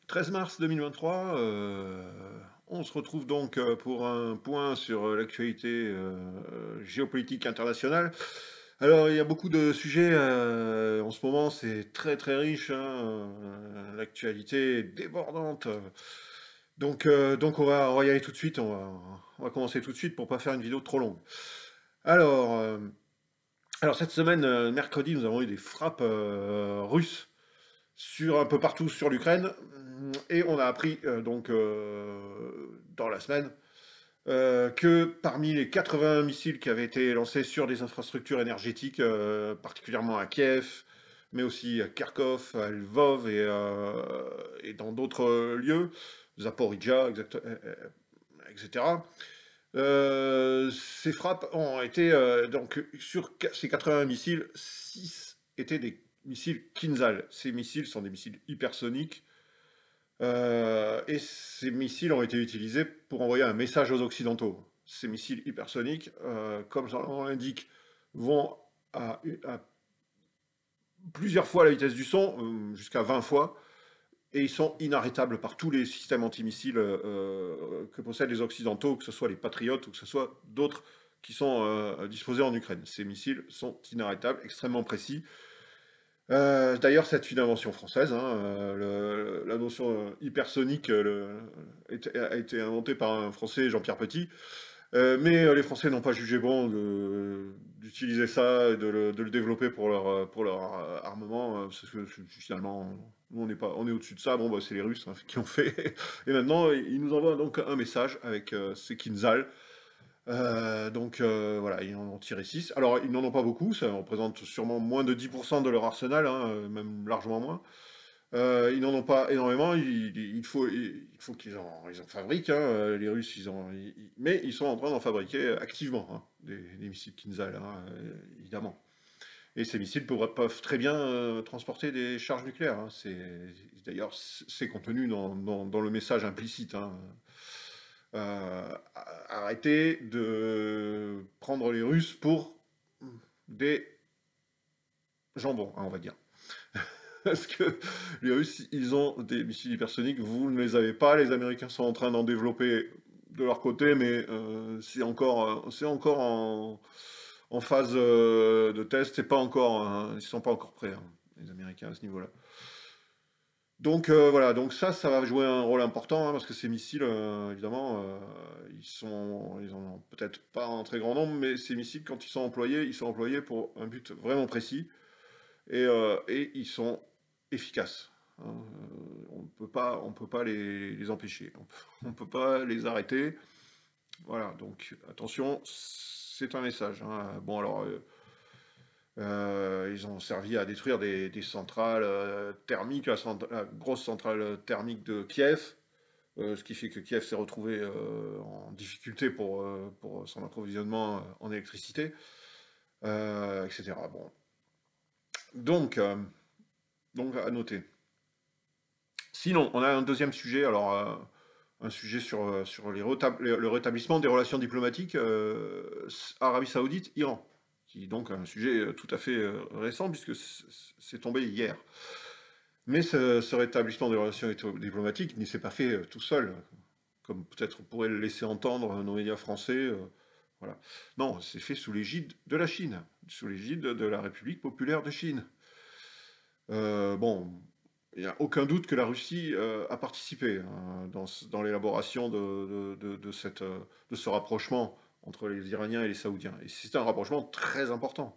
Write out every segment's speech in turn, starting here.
13 mars 2023, on se retrouve donc pour un point sur l'actualité géopolitique internationale. Alors, il y a beaucoup de sujets en ce moment, c'est très très riche, hein, l'actualité est débordante. Donc on va y aller tout de suite, on va commencer tout de suite pour pas faire une vidéo trop longue. Alors, euh, alors cette semaine, mercredi, nous avons eu des frappes russes sur un peu partout sur l'Ukraine. Et on a appris dans la semaine que parmi les 80 missiles qui avaient été lancés sur des infrastructures énergétiques, particulièrement à Kiev, mais aussi à Kharkov, à Lvov et dans d'autres lieux, Zaporizhia, etc. Ces frappes ont été, donc sur ces 80 missiles, 6 étaient des missiles Kinzhal. Ces missiles sont des missiles hypersoniques, et ces missiles ont été utilisés pour envoyer un message aux Occidentaux. Ces missiles hypersoniques, comme son nom l'indique, vont à plusieurs fois la vitesse du son, jusqu'à 20 fois, et ils sont inarrêtables par tous les systèmes antimissiles que possèdent les Occidentaux, que ce soit les Patriotes ou que ce soit d'autres qui sont disposés en Ukraine. Ces missiles sont inarrêtables, extrêmement précis. D'ailleurs, c'est une invention française, hein, la notion hypersonique a été inventée par un Français, Jean-Pierre Petit, mais les Français n'ont pas jugé bon d'utiliser ça et de le développer pour leur armement, parce que finalement, nous on est au-dessus de ça, bon bah, c'est les Russes hein, qui ont fait, et maintenant ils nous envoient donc un message avec ces Kinzhal. Voilà, ils en ont tiré 6. Alors, ils n'en ont pas beaucoup, ça représente sûrement moins de 10% de leur arsenal, hein, même largement moins. Ils n'en ont pas énormément, il faut ils en fabriquent, hein, les Russes, mais ils sont en train d'en fabriquer activement, hein, des missiles Kinzhal, hein, évidemment. Et ces missiles peuvent très bien transporter des charges nucléaires, hein. D'ailleurs, c'est contenu dans le message implicite, hein. Euh, Arrêter de prendre les Russes pour des jambons, hein, on va dire. Parce que les Russes, ils ont des missiles hypersoniques, vous ne les avez pas, les Américains sont en train d'en développer de leur côté, mais c'est encore en phase de test, c'est pas encore, hein, ils sont pas encore prêts, hein, les Américains à ce niveau-là. Donc voilà, donc ça va jouer un rôle important, hein, parce que ces missiles, évidemment, ils en ont peut-être pas en très grand nombre, mais ces missiles, quand ils sont employés pour un but vraiment précis, et ils sont efficaces, hein. On peut pas les empêcher, on peut pas les arrêter. Voilà, donc attention, c'est un message, hein. Bon alors, ils ont servi à détruire des centrales thermiques, la grosse centrale thermique de Kiev, ce qui fait que Kiev s'est retrouvé en difficulté pour son approvisionnement en électricité, etc. Bon. Donc, euh, donc, à noter. Sinon, on a un deuxième sujet, alors un sujet sur le rétablissement des relations diplomatiques Arabie Saoudite-Iran, qui est donc un sujet tout à fait récent, puisque c'est tombé hier. Mais ce rétablissement des relations diplomatiques ne s'est pas fait tout seul, comme peut-être pourrait le laisser entendre nos médias français. Voilà. Non, c'est fait sous l'égide de la Chine, sous l'égide de la République populaire de Chine. Bon, il n'y a aucun doute que la Russie a participé hein, dans l'élaboration de ce rapprochement entre les Iraniens et les Saoudiens. Et c'est un rapprochement très important.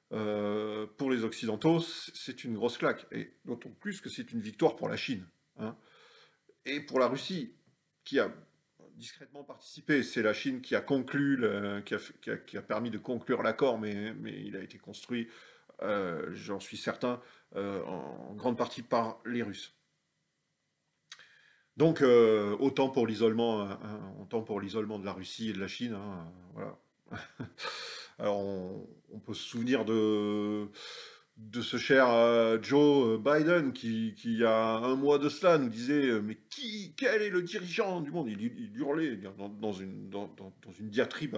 Pour les Occidentaux, c'est une grosse claque. Et d'autant plus que c'est une victoire pour la Chine, hein. Et pour la Russie, qui a discrètement participé, c'est la Chine qui a conclu, qui a permis de conclure l'accord, mais il a été construit, j'en suis certain, en grande partie par les Russes. Donc, autant pour l'isolement de la Russie et de la Chine, hein, voilà. Alors, on peut se souvenir de ce cher Joe Biden qui, il y a un mois de cela, nous disait mais quel est le dirigeant du monde? Il hurlait dans une diatribe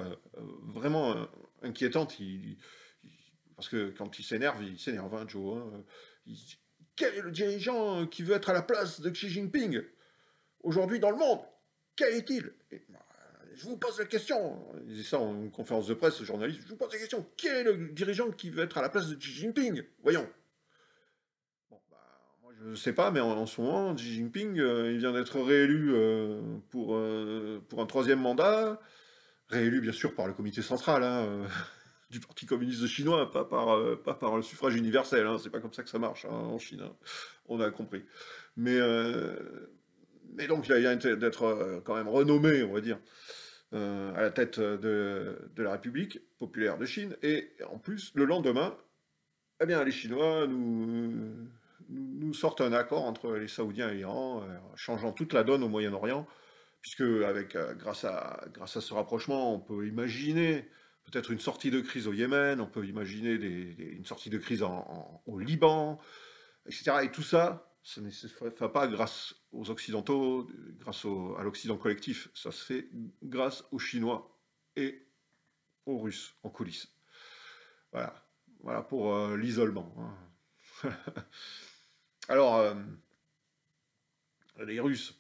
vraiment inquiétante. Parce que quand il s'énerve, hein, Joe, hein. quel est le dirigeant qui veut être à la place de Xi Jinping aujourd'hui dans le monde? Quel est-il? Je vous pose la question, il disait ça en conférence de presse, journaliste, je vous pose la question, quel est le dirigeant qui veut être à la place de Xi Jinping? Voyons. Bon, bah, moi je ne sais pas, mais en ce moment, Xi Jinping, il vient d'être réélu pour un troisième mandat, réélu bien sûr par le comité central du Parti communiste chinois, pas par le suffrage universel, hein, c'est pas comme ça que ça marche hein, en Chine, hein, on a compris. Mais, donc il vient d'être quand même renommé, on va dire, à la tête de la République populaire de Chine, et en plus, le lendemain, eh bien, les Chinois nous sortent un accord entre les Saoudiens et l'Iran, changeant toute la donne au Moyen-Orient, puisque grâce à ce rapprochement, on peut imaginer peut-être une sortie de crise au Yémen, on peut imaginer une sortie de crise au Liban, etc. Et tout ça, ça ne se fait pas grâce aux Occidentaux, à l'Occident collectif, ça se fait grâce aux Chinois et aux Russes en coulisses. Voilà, voilà pour l'isolement, hein. Alors, les Russes,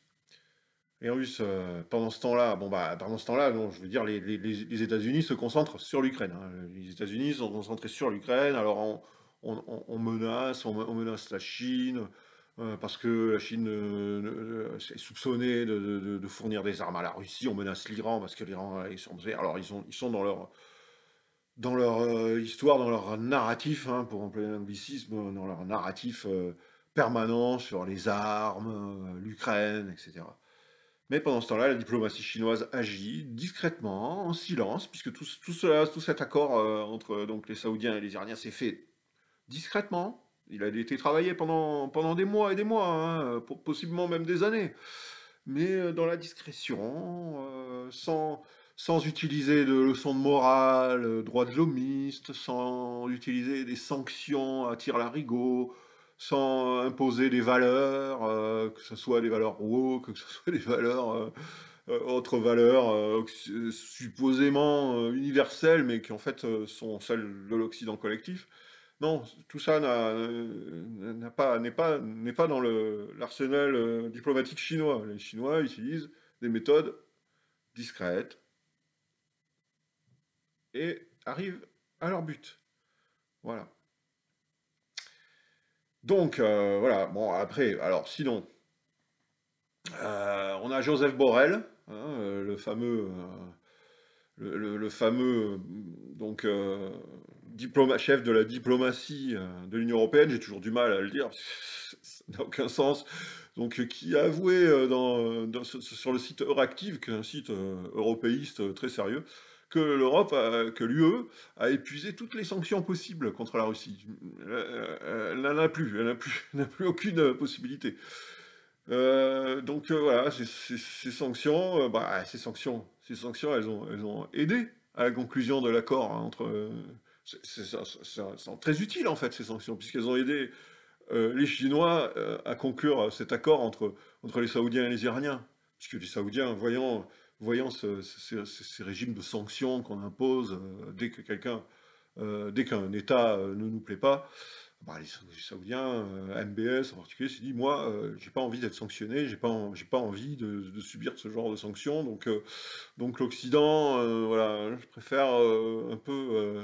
pendant ce temps-là, bon bah, pendant ce temps-là, non, je veux dire, les États-Unis se concentrent sur l'Ukraine, hein. Les États-Unis sont concentrés sur l'Ukraine. Alors, on menace la Chine, parce que la Chine est soupçonnée de fournir des armes à la Russie. On menace l'Iran parce que l'Iran est surpris. Alors, ils sont dans leur histoire, dans leur narratif, hein, pour employer l'anglicisme, dans leur narratif permanent sur les armes, l'Ukraine, etc. Mais pendant ce temps-là, la diplomatie chinoise agit discrètement, en silence, puisque tout cet accord entre donc, les Saoudiens et les Iraniens s'est fait discrètement. Il a été travaillé pendant des mois et des mois, hein, possiblement même des années, mais dans la discrétion, sans utiliser de leçons de morale, droits de l'homiste, sans utiliser des sanctions à tir-larigot, sans imposer des valeurs, que ce soit des valeurs woke, que ce soit des valeurs, autres valeurs supposément universelles, mais qui en fait sont celles de l'Occident collectif. Non, tout ça n'est pas dans l'arsenal diplomatique chinois. Les Chinois utilisent des méthodes discrètes et arrivent à leur but. Voilà. Donc, voilà. Bon, après, alors, sinon, on a Joseph Borrell, hein, le fameux donc, chef de la diplomatie de l'Union européenne. J'ai toujours du mal à le dire, parce que ça n'a aucun sens. Donc, qui a avoué sur le site Euractiv, qui est un site européiste très sérieux, que que l'UE a épuisé toutes les sanctions possibles contre la Russie. Elle n'en a plus, elle n'a plus aucune possibilité. Donc voilà, ces sanctions, ces sanctions, elles ont aidé à la conclusion de l'accord hein, entre. C'est très utile en fait ces sanctions, puisqu'elles ont aidé les Chinois à conclure cet accord entre les Saoudiens et les Iraniens. Puisque les Saoudiens, voyant ces régimes de sanctions qu'on impose dès qu'un État ne nous plaît pas, bah, les Saoudiens, MBS en particulier, s'est dit, moi, j'ai pas envie d'être sanctionné, j'ai pas envie de subir ce genre de sanctions, donc l'Occident, voilà, je préfère un peu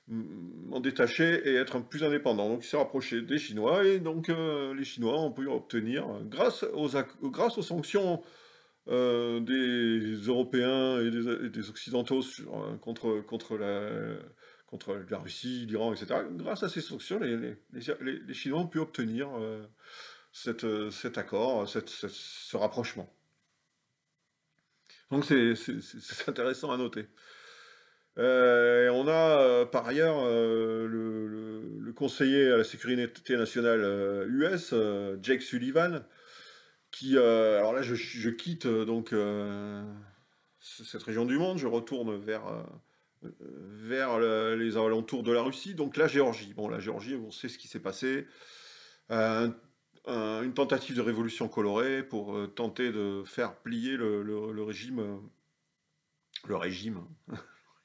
m'en détacher et être un peu plus indépendant. Donc il s'est rapproché des Chinois, et donc les Chinois ont pu obtenir, grâce aux sanctions des Européens et des Occidentaux contre la Russie, l'Iran, etc. Grâce à ces sanctions, les Chinois ont pu obtenir cet accord, ce rapprochement. Donc c'est intéressant à noter. On a par ailleurs le conseiller à la sécurité nationale US, Jake Sullivan, qui, alors là je quitte donc cette région du monde, je retourne vers les alentours de la Russie, donc la Géorgie. Bon, la Géorgie, on sait ce qui s'est passé. Euh, une tentative de révolution colorée pour tenter de faire plier le régime, le régime,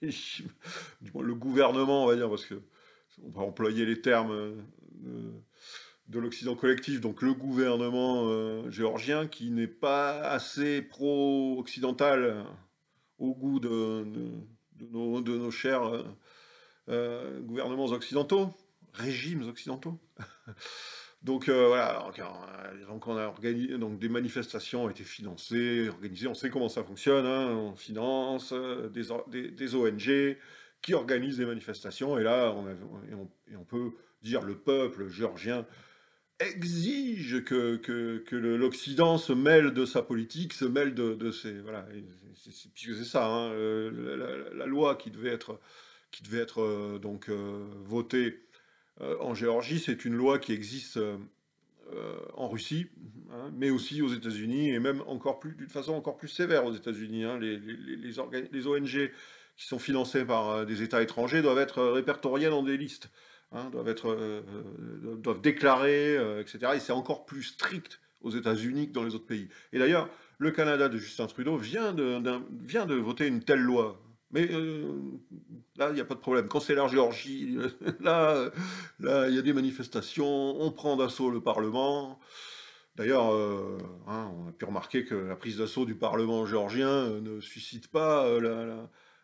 du moins le gouvernement, on va dire, parce que on va employer les termes de l'Occident collectif, donc le gouvernement géorgien, qui n'est pas assez pro-occidental au goût de nos chers gouvernements occidentaux, régimes occidentaux. Donc voilà, donc on a organisé, donc des manifestations ont été financées, organisées, on sait comment ça fonctionne, hein, on finance des ONG qui organisent des manifestations, et là et on peut dire le peuple géorgien exige que l'Occident se mêle de sa politique, se mêle de ses... Voilà, puisque c'est ça, hein, la loi qui devait être donc votée en Géorgie, c'est une loi qui existe en Russie, hein, mais aussi aux États-Unis, et même encore plus, d'une façon encore plus sévère aux États-Unis. Hein. Les ONG qui sont financées par des États étrangers doivent être répertoriées dans des listes, hein, doivent déclarer, etc. Et c'est encore plus strict aux États-Unis que dans les autres pays. Et d'ailleurs, le Canada de Justin Trudeau vient de voter une telle loi. Mais là, il n'y a pas de problème. Quand c'est la Géorgie, là, il y a des manifestations, on prend d'assaut le Parlement. D'ailleurs, hein, on a pu remarquer que la prise d'assaut du Parlement géorgien ne suscite pas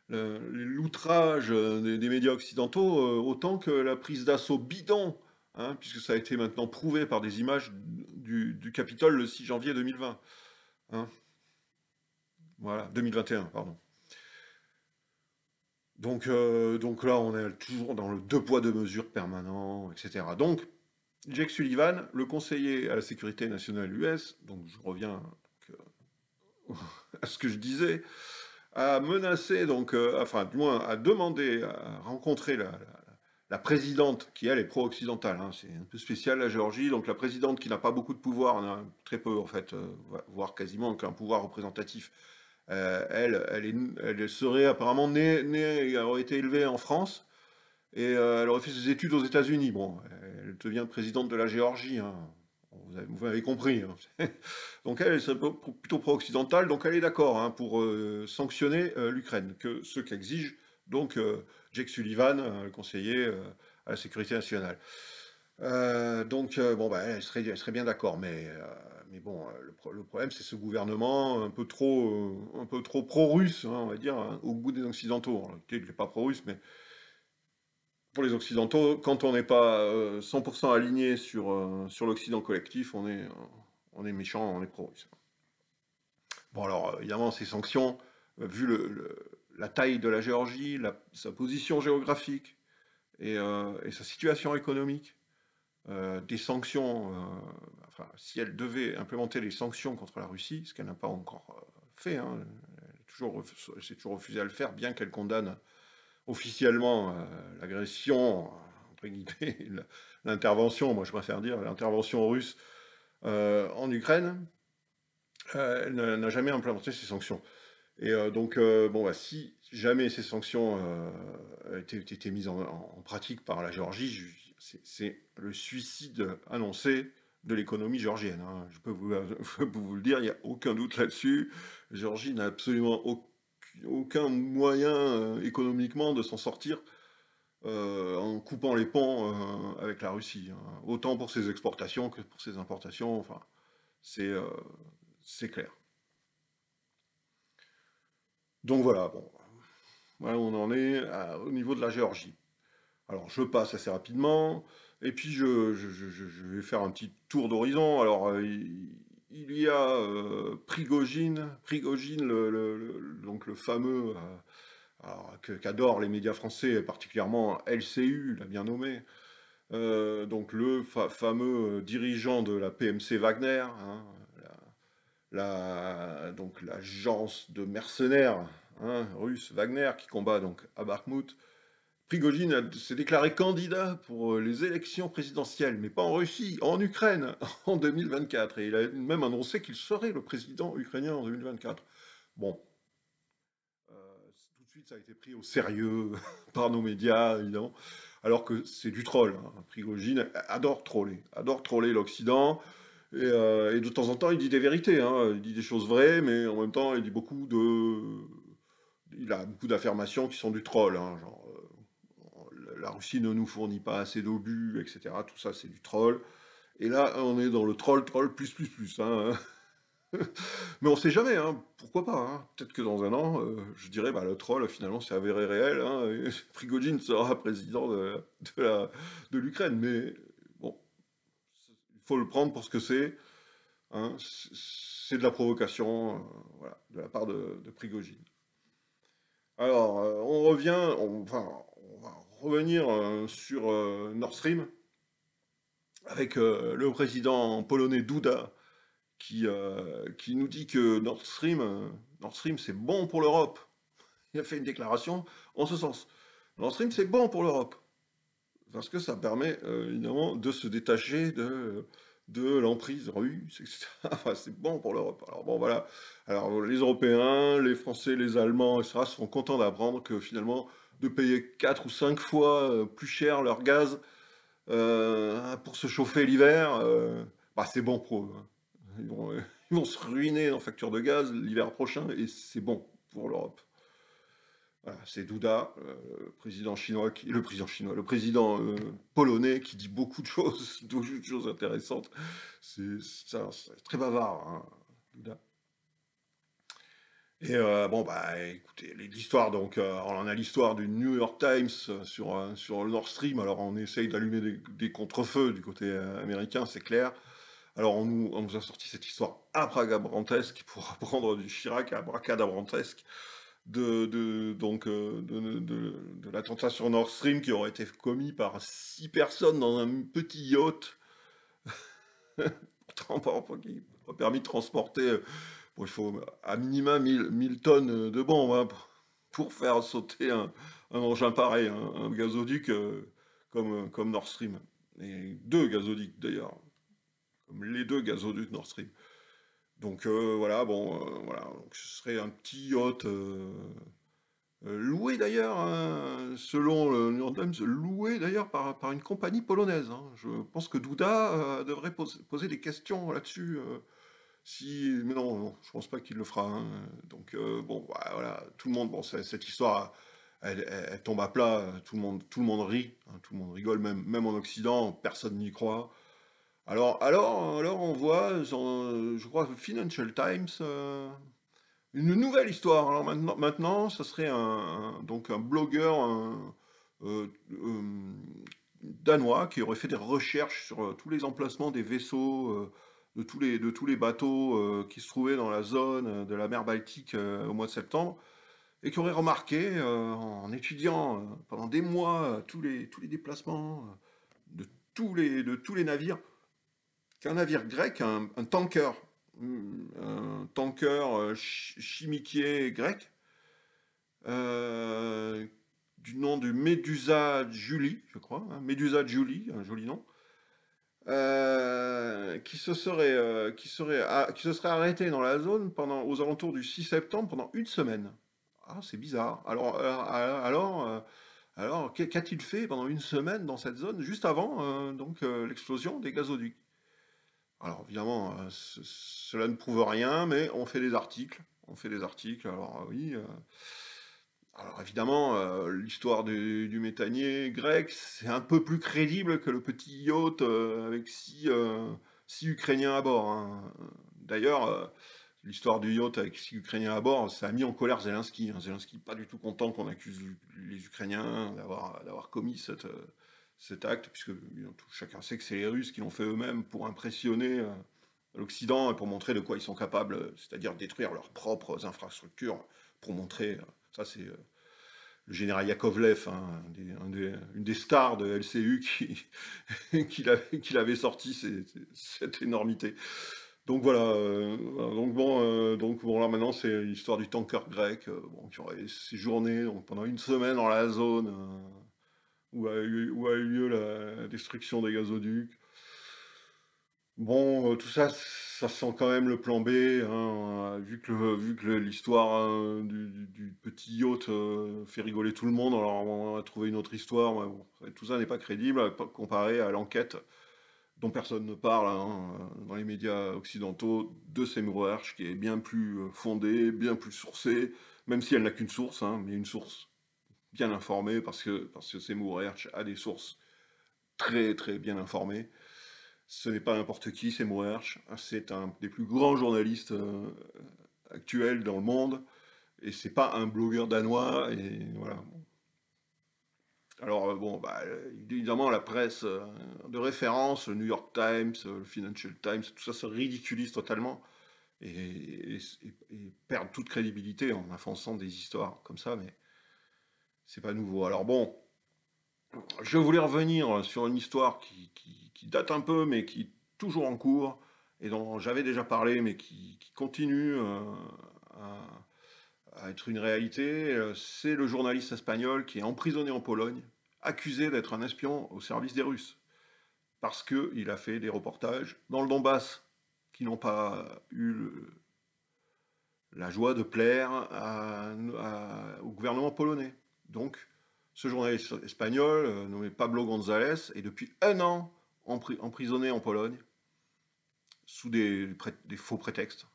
l'outrage des médias occidentaux autant que la prise d'assaut bidon, hein, puisque ça a été maintenant prouvé par des images du Capitole le 6 janvier 2020. Hein. Voilà, 2021, pardon. Donc là, on est toujours dans le deux poids, deux mesures permanent, etc. Donc, Jake Sullivan, le conseiller à la sécurité nationale US, donc je reviens à ce que je disais, a menacé, donc, enfin, du moins, a demandé à rencontrer la présidente, qui elle est pro-occidentale, hein, c'est un peu spécial la Géorgie, donc la présidente qui n'a pas beaucoup de pouvoir, très peu en fait, voire quasiment aucun pouvoir représentatif. Elle serait apparemment elle aurait été élevée en France, et elle aurait fait ses études aux États-Unis. Bon, elle devient présidente de la Géorgie, hein. Vous avez compris. Hein. Donc elle est plutôt pro-occidentale, donc elle est d'accord, hein, pour sanctionner l'Ukraine, que ce qu'exige donc Jake Sullivan, le conseiller à la sécurité nationale. Bon, bah, elle serait bien d'accord, mais bon, le problème, c'est ce gouvernement un peu trop pro-russe, hein, on va dire, hein, au goût des Occidentaux. En réalité, il n'est pas pro-russe, mais pour les Occidentaux, quand on n'est pas 100% aligné sur l'Occident collectif, on est méchant, on est pro-russe. Bon, alors, évidemment, ces sanctions, vu la taille de la Géorgie, sa position géographique et sa situation économique, des sanctions, enfin, si elle devait implémenter les sanctions contre la Russie, ce qu'elle n'a pas encore fait, hein, elle s'est toujours refusée à le faire, bien qu'elle condamne officiellement l'agression, entre guillemets, l'intervention, moi je préfère dire l'intervention russe en Ukraine, elle n'a jamais implémenté ces sanctions. Et bon, bah, si jamais ces sanctions étaient mises en pratique par la Géorgie, c'est le suicide annoncé de l'économie géorgienne. Hein. Je peux vous le dire, il n'y a aucun doute là-dessus. La Géorgie n'a absolument aucun moyen économiquement de s'en sortir en coupant les ponts avec la Russie. Hein. Autant pour ses exportations que pour ses importations. Enfin, c'est clair. Donc voilà, bon, voilà où on en est au niveau de la Géorgie. Alors je passe assez rapidement, et puis je vais faire un petit tour d'horizon. Alors il y a Prigogine, donc le fameux, qu'adorent les médias français, et particulièrement LCU, l'a bien nommé, donc le fameux dirigeant de la PMC Wagner, hein, donc l'agence de mercenaires, hein, russe Wagner qui combat donc à Bakhmout. Prigogine s'est déclaré candidat pour les élections présidentielles, mais pas en Russie, en Ukraine, en 2024. Et il a même annoncé qu'il serait le président ukrainien en 2024. Bon, tout de suite ça a été pris au sérieux par nos médias, évidemment, alors que c'est du troll. Hein. Prigogine adore troller l'Occident. Et de temps en temps, il dit des vérités, hein. Il dit des choses vraies, mais en même temps, il a beaucoup d'affirmations qui sont du troll, hein, genre la Russie ne nous fournit pas assez d'obus, etc. Tout ça, c'est du troll. Et là, on est dans le troll plus, hein. Mais on sait jamais, hein, pourquoi pas, hein. Peut-être que dans un an, je dirais, bah, le troll finalement s'est avéré réel, hein, et Prigojine sera président de l'Ukraine. Mais bon, il faut le prendre pour ce que c'est, hein. C'est de la provocation, voilà, de la part de Prigojine. Alors, on va revenir sur Nord Stream avec le président polonais Duda qui nous dit que Nord Stream c'est bon pour l'Europe. Il a fait une déclaration en ce sens. Nord Stream c'est bon pour l'Europe parce que ça permet évidemment de se détacher de l'emprise russe, etc. Enfin, c'est bon pour l'Europe. Alors bon, voilà. Alors les Européens, les Français, les Allemands, etc. seront contents d'apprendre que finalement, de payer 4 ou 5 fois plus cher leur gaz pour se chauffer l'hiver, bah, c'est bon pour eux, hein. Ils vont se ruiner en facture de gaz l'hiver prochain et c'est bon pour l'Europe. Voilà, c'est Duda, le président polonais qui dit beaucoup de choses, beaucoup de choses intéressantes. C'est très bavard, hein, Duda. Et bon, bah écoutez, l'histoire, donc, on a l'histoire du New York Times sur le Nord Stream. Alors, on essaye d'allumer des contre-feux du côté américain, c'est clair. Alors, on nous a sorti cette histoire abracadabrantesque, pour reprendre du Chirac, abracadabrantesque, de l'attentat sur Nord Stream qui aurait été commis par 6 personnes dans un petit yacht, qui a permis de transporter. Bon, il faut à minima 1000 tonnes de bombes, hein, pour faire sauter un engin pareil, un gazoduc comme Nord Stream. Et deux gazoducs d'ailleurs, comme les deux gazoducs Nord Stream. Donc voilà, bon, voilà, donc ce serait un petit yacht loué d'ailleurs, hein, selon le New York Times, loué d'ailleurs par une compagnie polonaise, hein. Je pense que Duda devrait poser des questions là-dessus. Si, mais non, non, je pense pas qu'il le fera, hein. Donc bon, bah, voilà, tout le monde, bon, cette histoire, elle tombe à plat, tout le monde rit, hein, tout le monde rigole, même en Occident, personne n'y croit. Alors, on voit, je crois, Financial Times, une nouvelle histoire. Alors maintenant, ça serait donc un blogueur euh, euh, danois qui aurait fait des recherches sur tous les emplacements des vaisseaux, de tous les bateaux qui se trouvaient dans la zone de la mer Baltique au mois de septembre, et qui aurait remarqué, en étudiant pendant des mois tous les déplacements de tous les navires, qu'un navire grec, un tanker chimiquier grec, euh, du nom de Medusa Julie, je crois, hein, Medusa Julie, un joli nom, qui se serait arrêté dans la zone aux alentours du 6 septembre pendant une semaine. Ah, c'est bizarre. Alors, qu'a-t-il fait pendant une semaine dans cette zone, juste avant l'explosion des gazoducs? Alors évidemment, cela ne prouve rien, mais on fait des articles. On fait des articles. Alors oui. Alors évidemment, l'histoire du méthanier grec, c'est un peu plus crédible que le petit yacht avec 6 Ukrainiens à bord, hein. D'ailleurs, l'histoire du yacht avec 6 Ukrainiens à bord, ça a mis en colère Zelensky, hein. Zelensky pas du tout content qu'on accuse les Ukrainiens d'avoir commis cet acte, puisque chacun sait que c'est les Russes qui l'ont fait eux-mêmes pour impressionner l'Occident et pour montrer de quoi ils sont capables, c'est-à-dire détruire leurs propres infrastructures, pour montrer, ça c'est le général Yakovlev, hein, une des stars de LCU qui l'avait sorti cette énormité. Donc voilà, donc bon là maintenant c'est l'histoire du tanker grec, bon, qui aurait séjourné donc, pendant une semaine dans la zone où a eu lieu la destruction des gazoducs. Bon, tout ça, ça sent quand même le plan B, hein, vu que l'histoire du petit yacht fait rigoler tout le monde, alors on a trouvé une autre histoire, mais bon, tout ça n'est pas crédible comparé à l'enquête dont personne ne parle, hein, dans les médias occidentaux, de Seymour Hersh, qui est bien plus fondée, bien plus sourcée, même si elle n'a qu'une source, hein, mais une source bien informée, parce que Seymour Hersh a des sources très très bien informées. Ce n'est pas n'importe qui, c'est Moerch. C'est un des plus grands journalistes actuels dans le monde. Et c'est pas un blogueur danois. Et voilà. Alors, bon, bah, évidemment, la presse de référence, le New York Times, le Financial Times, tout ça se ridiculise totalement et perdent toute crédibilité en avançant des histoires comme ça, mais c'est pas nouveau. Alors bon, je voulais revenir sur une histoire qui date un peu, mais qui est toujours en cours, et dont j'avais déjà parlé, mais qui continue à être une réalité. C'est le journaliste espagnol qui est emprisonné en Pologne, accusé d'être un espion au service des Russes, parce qu'il a fait des reportages dans le Donbass qui n'ont pas eu la joie de plaire au gouvernement polonais. Donc, ce journaliste espagnol, nommé Pablo González, est depuis un an emprisonné en Pologne, sous des faux prétextes,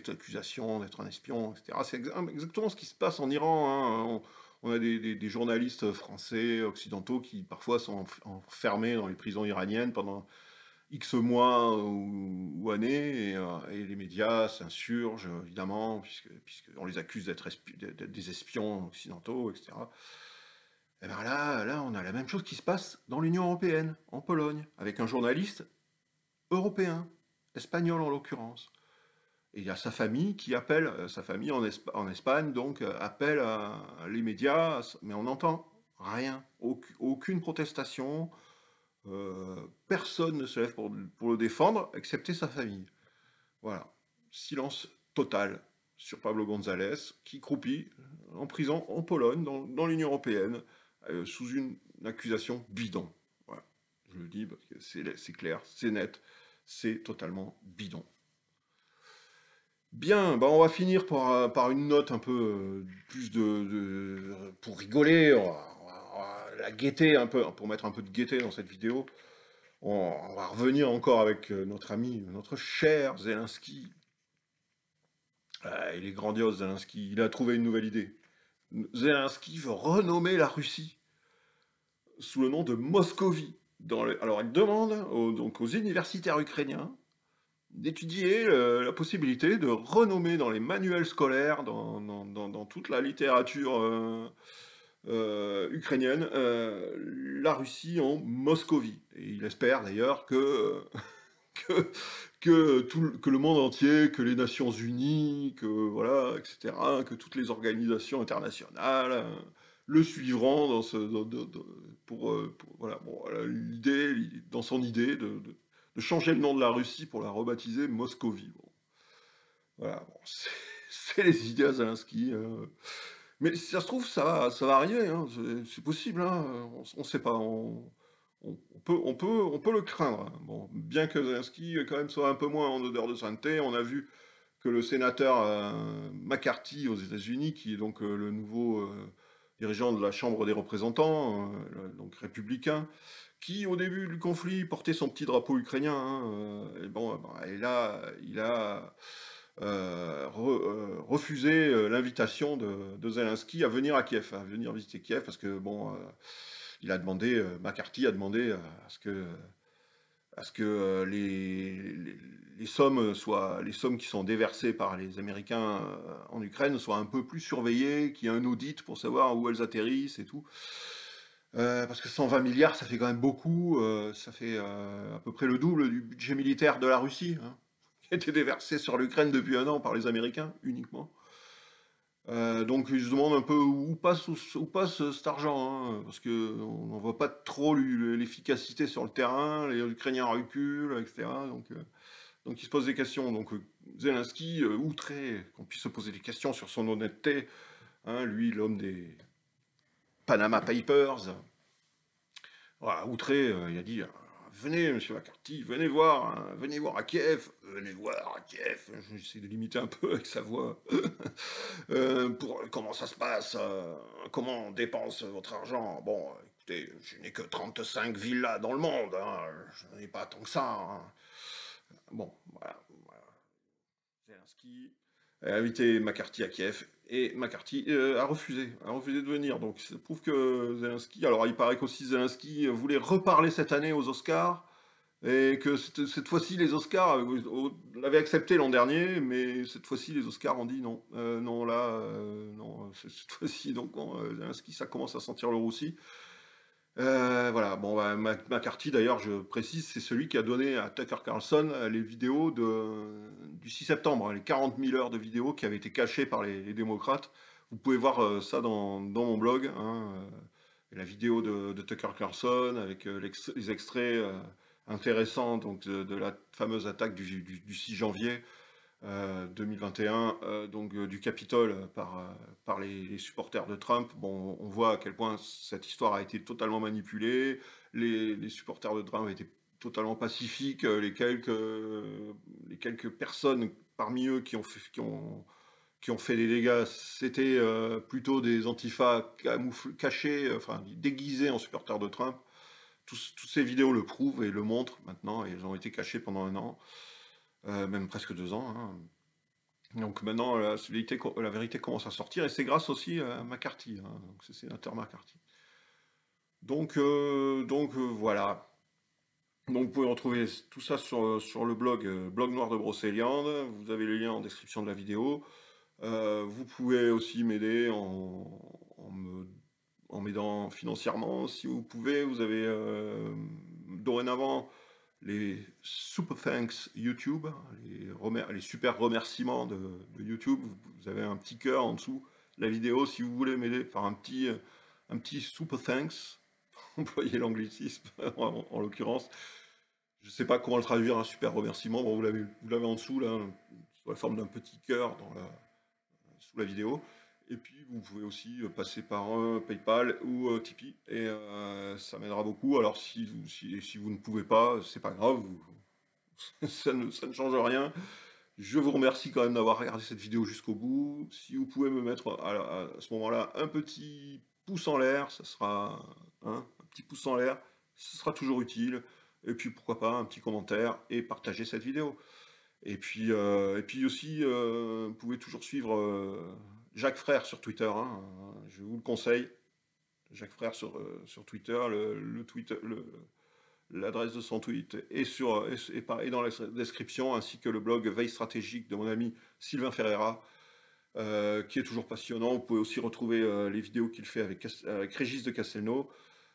accusations d'être un espion, etc. C'est exactement ce qui se passe en Iran. Hein. On a des journalistes français, occidentaux, qui parfois sont enfermés dans les prisons iraniennes pendant X mois ou années, et les médias s'insurgent, évidemment, puisqu'on les accuse d'être des espions occidentaux, etc. Et bien là, on a la même chose qui se passe dans l'Union européenne, en Pologne, avec un journaliste européen, espagnol en l'occurrence. Et il y a sa famille qui appelle, sa famille en Espagne, donc appelle les médias, mais on n'entend rien, aucune protestation, personne ne se lève pour le défendre, excepté sa famille. Voilà, silence total sur Pablo González, qui croupit en prison en Pologne, dans l'Union européenne, sous une accusation bidon. Voilà. Je le dis parce que c'est clair, c'est net, c'est totalement bidon. Bien, bah on va finir par une note un peu plus pour rigoler, on va la gaieté un peu, pour mettre un peu de gaieté dans cette vidéo. On va revenir encore avec notre ami, notre cher Zelensky. Il est grandiose, Zelensky. Il a trouvé une nouvelle idée. Zelensky veut renommer la Russie sous le nom de Moscovie. Alors, il demande donc aux universitaires ukrainiens d'étudier la possibilité de renommer dans les manuels scolaires, dans toute la littérature ukrainienne, la Russie en Moscovie. Et il espère d'ailleurs que, que le monde entier, que les Nations Unies, que voilà, etc., que toutes les organisations internationales le suivront voilà, bon, dans son idée de changer le nom de la Russie pour la rebaptiser Moscovie. Bon. Voilà, bon, c'est les idées à Zelensky. Mais si ça se trouve, ça va arriver, hein, c'est possible, hein, on ne sait pas, on peut le craindre. Hein. Bon, bien que Zelensky quand même soit un peu moins en odeur de sainteté, on a vu que le sénateur McCarthy aux États-Unis, qui est donc le nouveau dirigeant de la Chambre des représentants, donc républicain, qui au début du conflit portait son petit drapeau ukrainien, hein, et bon, et là, il a refusé l'invitation de Zelensky à venir à Kiev, à venir visiter Kiev, parce que bon, il a demandé, McCarthy a demandé à ce que les sommes qui sont déversées par les Américains en Ukraine soient un peu plus surveillées, qu'il y ait un audit pour savoir où elles atterrissent et tout. Parce que 120 milliards, ça fait quand même beaucoup, ça fait à peu près le double du budget militaire de la Russie, hein, qui a été déversé sur l'Ukraine depuis un an par les Américains uniquement. Donc ils se demandent un peu où passe cet argent, hein, parce qu'on n'en voit pas trop l'efficacité sur le terrain, les Ukrainiens reculent, etc. Donc ils se posent des questions. Donc Zelensky, outré qu'on puisse se poser des questions sur son honnêteté, hein, lui, l'homme des Panama Papers, voilà, outré, il a dit venez, monsieur McCarthy, venez voir à Kiev, j'essaie de l'imiter un peu avec sa voix, pour comment ça se passe, comment on dépense votre argent. Bon, écoutez, je n'ai que 35 villas dans le monde, hein, je n'en ai pas tant que ça. Hein. Bon, voilà. Zelensky a invité McCarthy à Kiev, et McCarthy a refusé de venir. Donc ça prouve que Zelensky, alors il paraît qu'aussi Zelensky voulait reparler cette année aux Oscars, Et que cette fois-ci, les Oscars l'avaient accepté l'an dernier, mais cette fois-ci, les Oscars ont dit non. Non, là, non, cette fois-ci, donc, Zelensky, ça commence à sentir le roussi. Voilà, bon, bah, McCarthy, d'ailleurs, je précise, c'est celui qui a donné à Tucker Carlson les vidéos du 6 septembre, hein, les 40 000 heures de vidéos qui avaient été cachées par les démocrates. Vous pouvez voir ça dans mon blog, hein, la vidéo de Tucker Carlson avec les extraits intéressants donc, de la fameuse attaque du 6 janvier 2021, donc du Capitole par les supporters de Trump. Bon, on voit à quel point cette histoire a été totalement manipulée. Les supporters de Trump étaient totalement pacifiques. Les quelques personnes parmi eux qui ont fait des dégâts, c'était plutôt des antifas cachés, enfin déguisés en supporters de Trump. Toutes ces vidéos le prouvent et le montrent maintenant, et elles ont été cachées pendant 1 an, même presque 2 ans, hein. Donc maintenant, la vérité commence à sortir, et c'est grâce aussi à McCarthy, hein, donc c'est sénateur McCarthy. Voilà. Donc vous pouvez retrouver tout ça sur le blog Noir de Brocéliande. Vous avez les liens en description de la vidéo. Vous pouvez aussi m'aider en m'aidant financièrement. Si vous pouvez, vous avez dorénavant les Super Thanks YouTube, les super remerciements de YouTube. Vous avez un petit cœur en dessous de la vidéo si vous voulez m'aider par un petit Super Thanks. Employez l'anglicisme en l'occurrence. Je ne sais pas comment le traduire, un super remerciement. Bon, vous l'avez en dessous, là, sous la forme d'un petit cœur sous la vidéo. Et puis, vous pouvez aussi passer par PayPal ou Tipeee, et ça m'aidera beaucoup. Alors, si vous ne pouvez pas, c'est pas grave, ça ne change rien. Je vous remercie quand même d'avoir regardé cette vidéo jusqu'au bout. Si vous pouvez me mettre à ce moment-là un petit pouce en l'air, ça sera un petit pouce en l'air, ce sera toujours utile. Et puis pourquoi pas un petit commentaire et partager cette vidéo. Et puis aussi, vous pouvez toujours suivre Jacques Frère sur Twitter, hein, je vous le conseille. Jacques Frère sur Twitter, l'adresse de son tweet est dans la description, ainsi que le blog Veille stratégique de mon ami Sylvain Ferreira, qui est toujours passionnant. Vous pouvez aussi retrouver les vidéos qu'il fait avec Régis de Castelnau.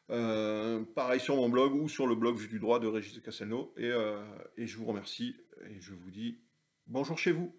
Pareil sur mon blog ou sur le blog Vue du droit de Régis de Castelnau. Et je vous remercie et je vous dis bonjour chez vous.